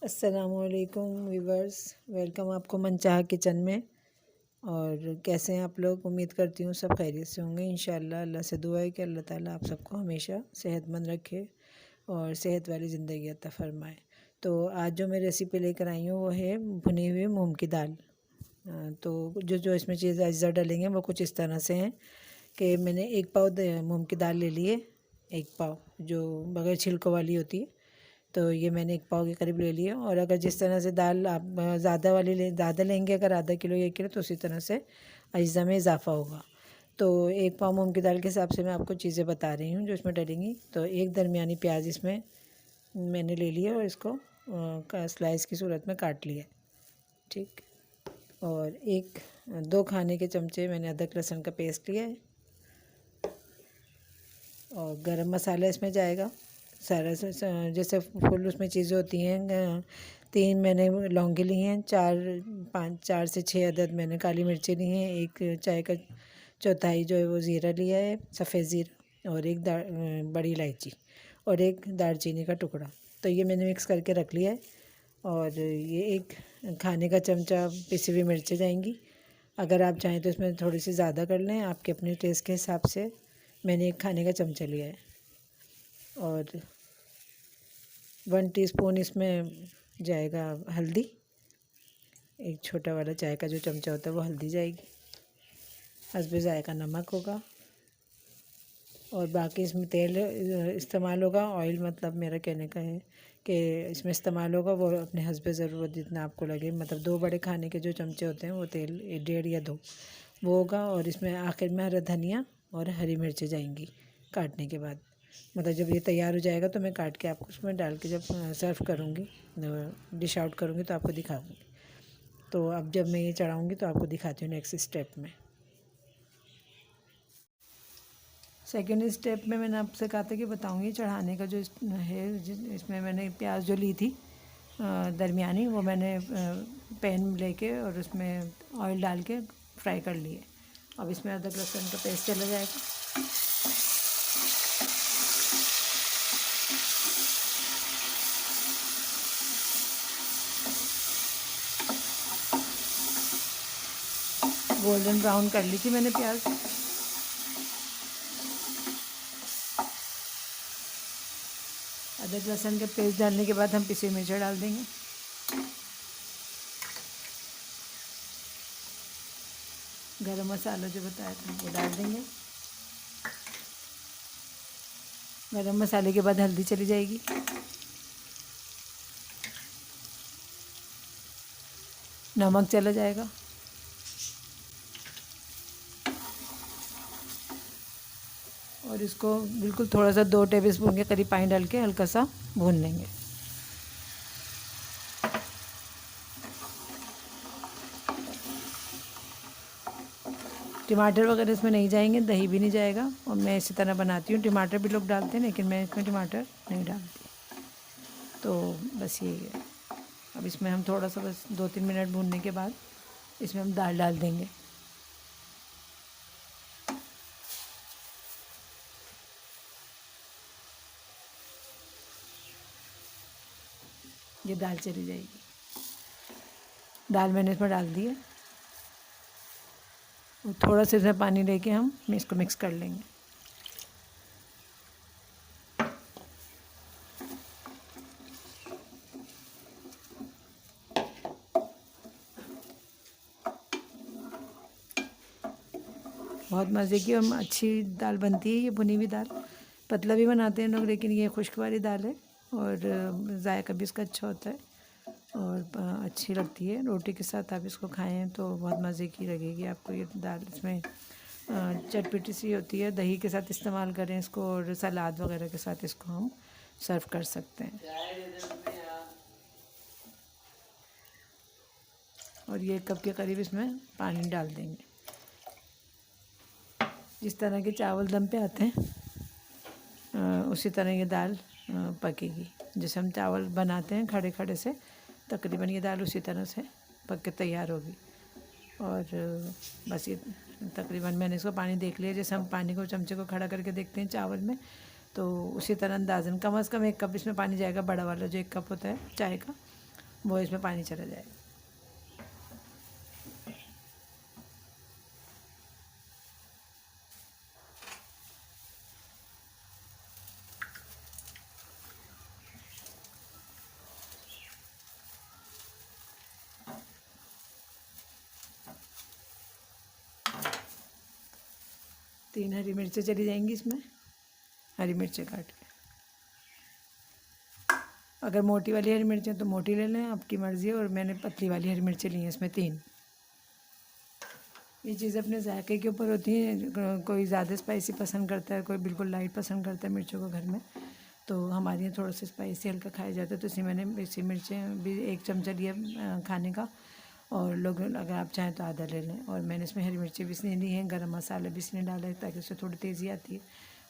अस्सलामुअलैकुम viewers, welcome आपको मनचाहा किचन में। और कैसे हैं आप लोग? उम्मीद करती हूँ सब खैरियत से होंगे इंशाअल्लाह। अल्लाह से दुआ है कि अल्लाह ताला आप सबको हमेशा सेहतमंद रखे और सेहत वाली ज़िंदगी अता फ़रमाए। तो आज जो मैं रेसिपी लेकर आई हूँ वो है भुनी हुई मूंग की दाल। तो जो जो इसमें चीज़ अज्जा डलेंगे वो कुछ इस तरह से हैं कि मैंने 1 पाव मूंग की दाल ले ली है। 1 पाव जो बगैर छिलकों वाली होती है, तो ये मैंने 1 पाव के करीब ले लिया। और अगर जिस तरह से दाल आप ज़्यादा लेंगे, अगर आधा किलो 1 किलो, तो उसी तरह से अज्जा में इजाफा होगा। तो 1 पाव मूंग की दाल के हिसाब से मैं आपको चीज़ें बता रही हूँ जो इसमें डलेंगी। तो एक दरमियानी प्याज इसमें मैंने ले लिया और इसको स्लाइस की सूरत में काट लिया, ठीक। और 2 खाने के चमचे मैंने अदरक लहसुन का पेस्ट लिया है। और गरम मसाला इसमें जाएगा सारा जैसे फुल उसमें चीज़ें होती हैं। 3 मैंने लौंगी ली हैं, 4 से 6 अदद मैंने काली मिर्ची ली हैं, 1 चाय का चौथाई जो है वो ज़ीरा लिया है, सफ़ेद ज़ीरा, और 1 बड़ी इलायची और 1 दालचीनी का टुकड़ा। तो ये मैंने मिक्स करके रख लिया है। और ये 1 खाने का चमचा पिसी हुई मिर्चें जाएंगी। अगर आप चाहें तो इसमें थोड़ी सी ज़्यादा कर लें, आपके अपने टेस्ट के हिसाब से। मैंने 1 खाने का चमचा लिया है। और 1 टीस्पून इसमें जाएगा हल्दी, 1 छोटा वाला चाय का जो चमचा होता है वो हल्दी जाएगी। हस्बे ज़ायक़ा नमक होगा। और बाकी इसमें तेल इस्तेमाल होगा। ऑयल मतलब मेरा कहने का है कि इसमें इस्तेमाल होगा वो अपने हस्बे ज़रूरत जितना आपको लगे। मतलब 2 बड़े खाने के जो चमचे होते हैं वो तेल 1.5 या 2 वो होगा। और इसमें आखिर में हरा धनिया और हरी मिर्चें जाएंगी काटने के बाद। मतलब जब ये तैयार हो जाएगा तो मैं काट के आपको उसमें डाल के जब सर्व करूँगी, डिश आउट करूँगी तो आपको दिखाऊँगी। तो अब जब मैं ये चढ़ाऊँगी तो आपको दिखाती हूँ नेक्स्ट स्टेप में। सेकेंड स्टेप में मैंने आपसे कहा था कि बताऊँगी चढ़ाने का जो है। इसमें मैंने प्याज जो ली थी दरमियानी, वो मैंने पैन लेके और उसमें ऑयल डाल के फ्राई कर लिए। अब इसमें अदरक लहसुन का पेस्ट चला जाएगा। गोल्डन ब्राउन कर ली थी मैंने प्याज। अदरक लहसुन के पेस्ट डालने के बाद हम पिसी मिर्च डाल देंगे। गरम मसाला जो बताया था वो डाल देंगे। गरम मसाले के बाद हल्दी चली जाएगी। नमक चला जाएगा। और इसको बिल्कुल थोड़ा सा 2 टेबलस्पून के करीब पानी डाल के हल्का सा भून लेंगे। टमाटर वगैरह इसमें नहीं जाएंगे, दही भी नहीं जाएगा। और मैं इसी तरह बनाती हूँ। टमाटर भी लोग डालते हैं लेकिन मैं इसमें टमाटर नहीं डालती। तो बस यही है। अब इसमें हम थोड़ा सा बस 2-3 मिनट भूनने के बाद इसमें हम दाल डाल देंगे। ये दाल चली जाएगी। दाल मैंने इसमें डाल दी है। और थोड़ा सा इसमें पानी लेके हम इसको मिक्स कर लेंगे। बहुत मज़े की और अच्छी दाल बनती है ये भुनी हुई दाल। पतला भी बनाते हैं लोग लेकिन ये खुश्क वाली दाल है और जायका भी इसका अच्छा होता है और अच्छी लगती है। रोटी के साथ आप इसको खाएं तो बहुत मज़े की लगेगी आपको ये दाल। इसमें चटपटी सी होती है। दही के साथ इस्तेमाल करें इसको और सलाद वगैरह के साथ इसको हम सर्व कर सकते हैं। और ये 1 कप के करीब इसमें पानी डाल देंगे। जिस तरह के चावल दम पे आते हैं उसी तरह ये दाल पकेगी। जैसे हम चावल बनाते हैं खड़े खड़े से, तकरीबन ये दाल उसी तरह से पक के तैयार होगी। और बस ये तकरीबन मैंने इसको पानी देख लिया। जैसे हम पानी को चमचे को खड़ा करके देखते हैं चावल में, तो उसी तरह अंदाज़न कम से कम 1 कप इसमें पानी जाएगा, बड़ा वाला जो 1 कप होता है चाय का। वो इसमें पानी चला जाएगा। तीन हरी मिर्चें चली जाएंगी इसमें, हरी मिर्चें काट के। अगर मोटी वाली हरी मिर्चें तो मोटी ले लें, आपकी मर्ज़ी है, और मैंने पतली वाली हरी मिर्चें ली हैं इसमें 3। ये चीज़ अपने जायके के ऊपर होती है, कोई ज़्यादा स्पाइसी पसंद करता है, कोई बिल्कुल लाइट पसंद करता है मिर्चों को घर में। तो हमारे यहाँ थोड़ा सा स्पाइसी हल्का खाया जाता है, तो इसलिए मैंने इसी मिर्चें भी 1 चमचा लिया खाने का, और लोग अगर आप चाहें तो आधा ले लें। और मैंने इसमें हरी मिर्ची भी इसलिए ली हैं, गरम मसाला भी इसलिए डाला है ताकि उससे थोड़ी तेज़ी आती है।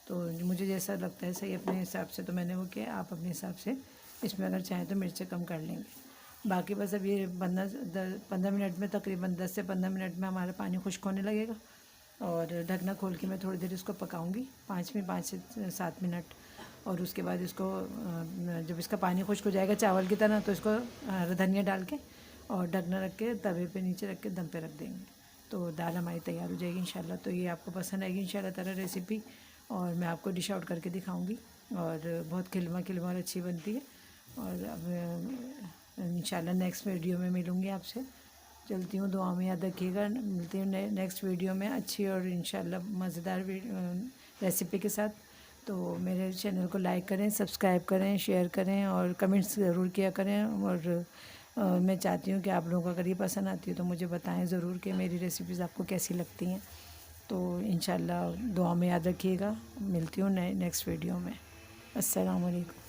तो मुझे जैसा लगता है सही अपने हिसाब से, तो मैंने वो किया। आप अपने हिसाब से इसमें अगर चाहें तो मिर्चें कम कर लेंगे। बाकी बस अब ये 15 मिनट में, तकरीबन 10 से 15 मिनट में हमारा पानी खुश्क होने लगेगा। और ढकना खोल के मैं थोड़ी देर इसको पकाऊंगी, 5 से 7 मिनट। और उसके बाद इसको जब इसका पानी खुश्क हो जाएगा चावल की तरह, तो इसको धनिया डाल के और ढकना रख के तवे पे नीचे रख के दम पे रख देंगे, तो दाल हमारी तैयार हो जाएगी इंशाल्लाह। तो ये आपको पसंद आएगी इंशाल्लाह ताला रेसिपी, और मैं आपको डिश आउट करके दिखाऊंगी। और बहुत खिलवा खिलवा और अच्छी बनती है। और अब इंशाल्लाह नेक्स्ट वीडियो में मिलूँगी आपसे। चलती हूँ, दुआ में याद रखिएगा। मिलती हूँ नेक्स्ट वीडियो में अच्छी और इंशाल्लाह मज़ेदार रेसिपी के साथ। तो मेरे चैनल को लाइक करें, सब्सक्राइब करें, शेयर करें और कमेंट्स ज़रूर किया करें। और मैं चाहती हूँ कि आप लोगों को अगर ये पसंद आती है तो मुझे बताएं ज़रूर कि मेरी रेसिपीज़ आपको कैसी लगती हैं। तो इंशाल्लाह दुआ में याद रखिएगा। मिलती हूँ नेक्स्ट वीडियो में। अस्सलाम वालेकुम।